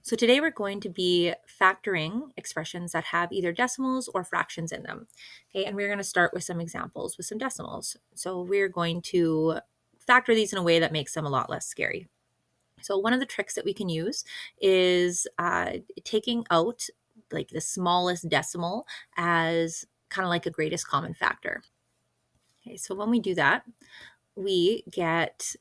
So today we're going to be factoring expressions that have either decimals or fractions in them. Okay, and we're going to start with some examples with some decimals. So we're going to factor these in a way that makes them a lot less scary. So one of the tricks that we can use is taking out like the smallest decimal as kind of like a greatest common factor. Okay, so when we do that, we get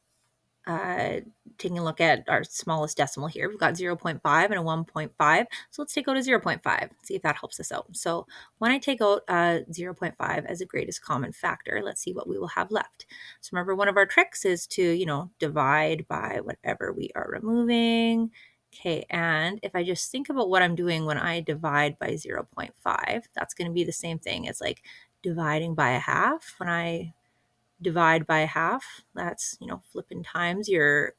uh, taking a look at our smallest decimal here. We've got 0.5 and a 1.5. So let's take out a 0.5, see if that helps us out. So when I take out 0.5 as the greatest common factor, let's see what we will have left. So remember, one of our tricks is to, divide by whatever we are removing. Okay, and if I just think about what I'm doing when I divide by 0.5, that's going to be the same thing as like dividing by a half. When I divide by half, that's flipping times your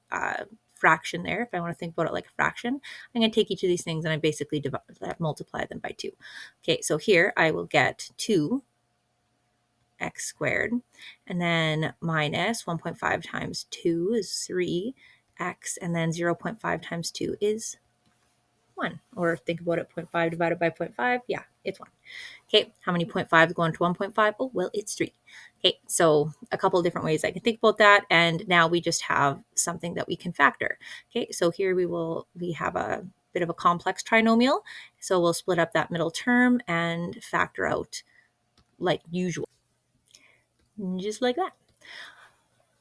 fraction there. If I want to think about it like a fraction, I'm going to take each of these things and I basically multiply them by 2. Okay, so here I will get 2x squared, and then minus 1.5 times 2 is 3x, and then 0.5 times 2 is 1. Or think about it, 0.5 divided by 0.5, yeah, it's 1. Okay, how many 0.5s go into 1.5? Oh, well, it's 3. Okay, so a couple of different ways I can think about that, and now we just have something that we can factor. Okay, so here we have a bit of a complex trinomial, so we'll split up that middle term and factor out like usual, just like that.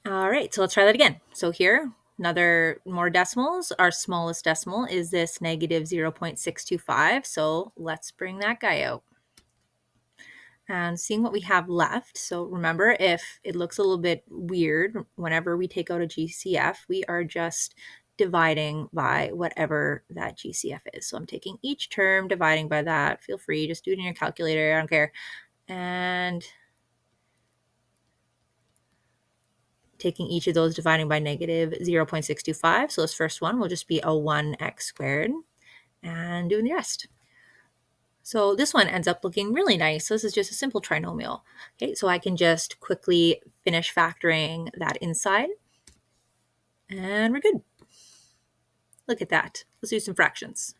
All right, so let's try that again. So here, another more decimals. Our smallest decimal is this negative 0.625, so let's bring that guy out and seeing what we have left. So remember, if it looks a little bit weird, whenever we take out a GCF, we are just dividing by whatever that GCF is. So I'm taking each term, dividing by that. Feel free, just do it in your calculator, I don't care. And taking each of those, dividing by negative 0.625. So this first one will just be a 1x squared, and doing the rest. So this one ends up looking really nice. So this is just a simple trinomial. Okay, so I can just quickly finish factoring that inside, and we're good. Look at that. Let's do some fractions.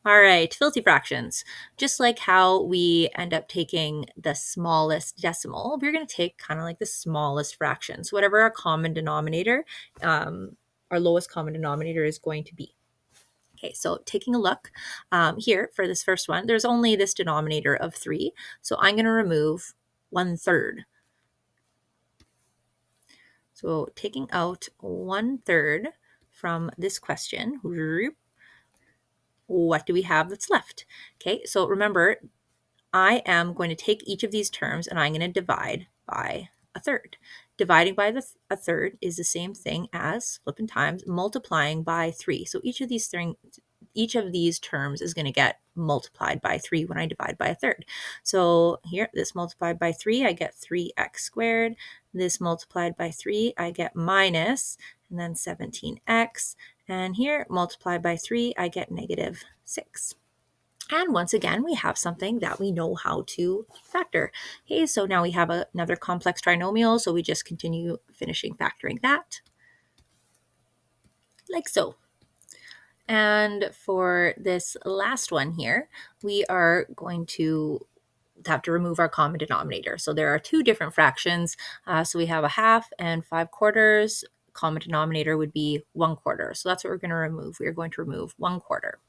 All right, filthy fractions. Just like how we end up taking the smallest decimal, we're going to take kind of like the smallest fraction. So whatever our common denominator, our lowest common denominator is going to be. Okay, so taking a look here for this first one, there's only this denominator of 3. So I'm going to remove 1/3. So taking out 1/3 from this question, what do we have that's left? Okay, so remember, I am going to take each of these terms and I'm going to divide by a third. Dividing by a third is the same thing as flipping times multiplying by 3. So each of these terms is going to get multiplied by 3 when I divide by a third. So here, this multiplied by 3, I get 3x squared. This multiplied by 3, I get minus, and then 17x. And here, multiplied by 3, I get negative 6. And once again, we have something that we know how to factor. Okay, so now we have another complex trinomial, so we just continue finishing factoring that, like so. And for this last one here, we are going to have to remove our common denominator. So there are 2 different fractions. So we have a half and 5/4. Common denominator would be 1/4. So that's what we're going to remove. We are going to remove 1/4.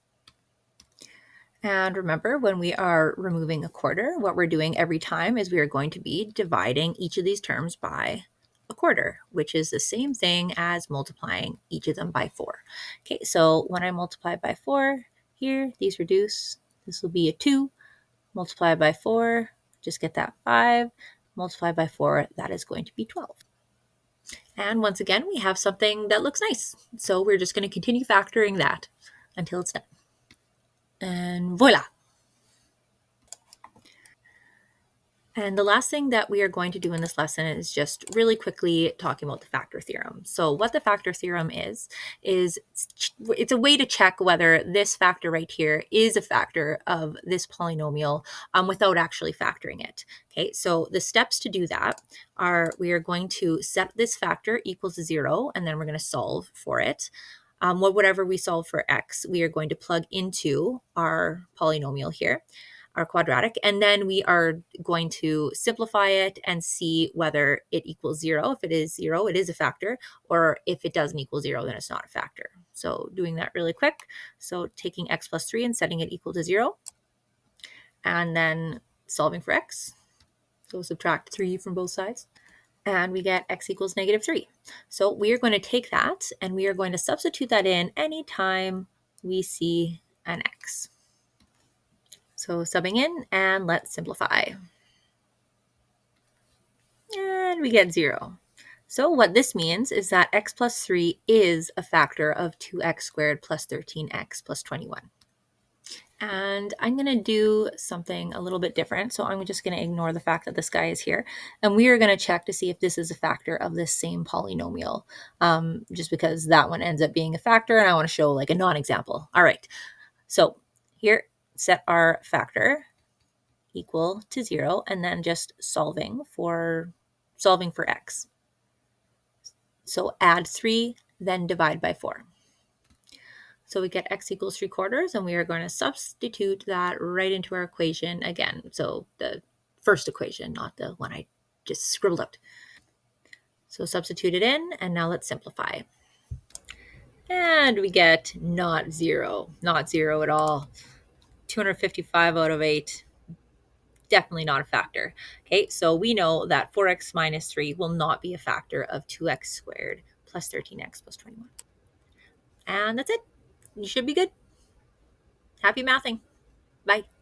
And remember, when we are removing a quarter, what we're doing every time is we are going to be dividing each of these terms by a quarter, which is the same thing as multiplying each of them by 4. Okay, so when I multiply by 4 here, these reduce. This will be a 2. Multiply by 4, just get that 5. Multiply by 4, that is going to be 12. And once again, we have something that looks nice. So we're just going to continue factoring that until it's done. And voila! And the last thing that we are going to do in this lesson is just really quickly talking about the factor theorem. So what the factor theorem is it's a way to check whether this factor right here is a factor of this polynomial without actually factoring it. Okay, so the steps to do that are we are going to set this factor equals 0, and then we're going to solve for it. Whatever we solve for x, we are going to plug into our polynomial here, our quadratic, and then we are going to simplify it and see whether it equals 0. If it is 0, it is a factor, or if it doesn't equal 0, then it's not a factor. So doing that really quick. So taking x plus 3 and setting it equal to 0, and then solving for x. So subtract 3 from both sides, and we get x equals -3. So we are going to take that and we are going to substitute that in anytime we see an x. So subbing in, and let's simplify. And we get 0. So what this means is that x plus 3 is a factor of 2x squared plus 13x plus 21. And I'm going to do something a little bit different. So I'm just going to ignore the fact that this guy is here. And we are going to check to see if this is a factor of this same polynomial, just because that one ends up being a factor and I want to show like a non-example. All right. So here, set our factor equal to 0 and then just solving for x. So add 3, then divide by 4. So we get x equals 3/4, and we are going to substitute that right into our equation again. So the first equation, not the one I just scribbled out. So substitute it in, and now let's simplify. And we get not 0 at all. 255 out of 8, definitely not a factor. Okay, so we know that 4x minus 3 will not be a factor of 2x squared plus 13x plus 21. And that's it. You should be good. Happy mathing. Bye.